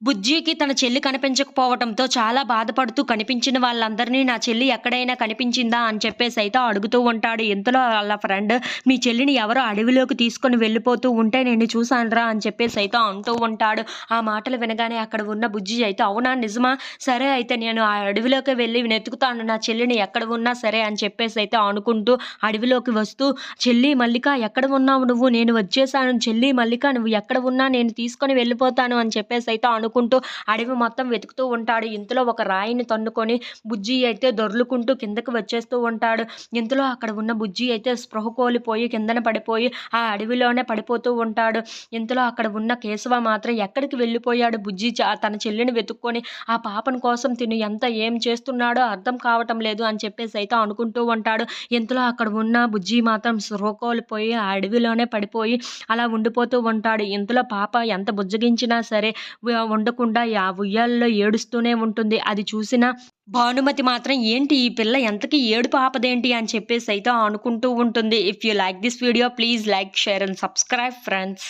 బుజ్జికి తన చెల్లి కనిపించకపోవటంతో చాలా బాధపడుతూ కనిపించిన వాళ్ళందరినీ నా చెల్లి ఎక్కడైనా కనిపించిందా అని చెప్పేసైతే అడుగుతూ ఉంటాడు. ఇంతలో ఆళ్ళ ఫ్రెండ్ మీ చెల్లిని ఎవరో అడవిలోకి తీసుకొని వెళ్ళిపోతూ ఉంటే నేను చూశానురా అని చెప్పేసైతే అంటూ ఉంటాడు. ఆ మాటలు వినగానే అక్కడ ఉన్న బుజ్జి అయితే అవునా నిజమా? సరే అయితే నేను ఆ అడవిలోకి వెళ్ళి వెతుకుతాను నా చెల్లిని ఎక్కడ ఉన్నా సరే అని చెప్పేసైతే అనుకుంటూ అడవిలోకి వస్తూ చెల్లి మల్లిక ఎక్కడ ఉన్నావు నువ్వు? నేను వచ్చేసాను చెల్లి మల్లిక నువ్వు ఎక్కడ ఉన్నా నేను తీసుకొని వెళ్ళిపోతాను అని చెప్పేసైతే అనుకుంటూ అడవి మొత్తం వెతుకుతూ ఉంటాడు. ఇంతలో ఒక రాయిని తన్నుకొని బుజ్జి అయితే దొర్లుకుంటూ కిందకి వచ్చేస్తూ ఉంటాడు. ఇంతలో అక్కడ ఉన్న బుజ్జి అయితే స్పృహ కోల్పోయి కిందన పడిపోయి ఆ అడవిలోనే పడిపోతూ ఉంటాడు. ఇంతలో అక్కడ ఉన్న కేశవ మాత్రం ఎక్కడికి వెళ్ళిపోయాడు బుజ్జి తన చెల్లిని వెతుక్కొని ఆ పాపను కోసం తిను ఎంత ఏం చేస్తున్నాడో అర్థం కావటం లేదు అని చెప్పేసి అయితే అనుకుంటూ ఉంటాడు. ఇంతలో అక్కడ ఉన్న బుజ్జి మాత్రం స్పృహ కోల్పోయి ఆ అడవిలోనే పడిపోయి అలా ఉండిపోతూ ఉంటాడు. ఇంతలో పాప ఎంత బుజ్జగించినా సరే ఉండకుండా ఆ ఉయ్యాలలో ఏడుస్తూనే ఉంటుంది. అది చూసిన భానుమతి మాత్రం ఏంటి ఈ పిల్ల ఎంతకి ఏడుపు ఆపదేంటి అని చెప్పేసి అయితే అనుకుంటూ ఉంటుంది. If you like this video please like, share and subscribe friends.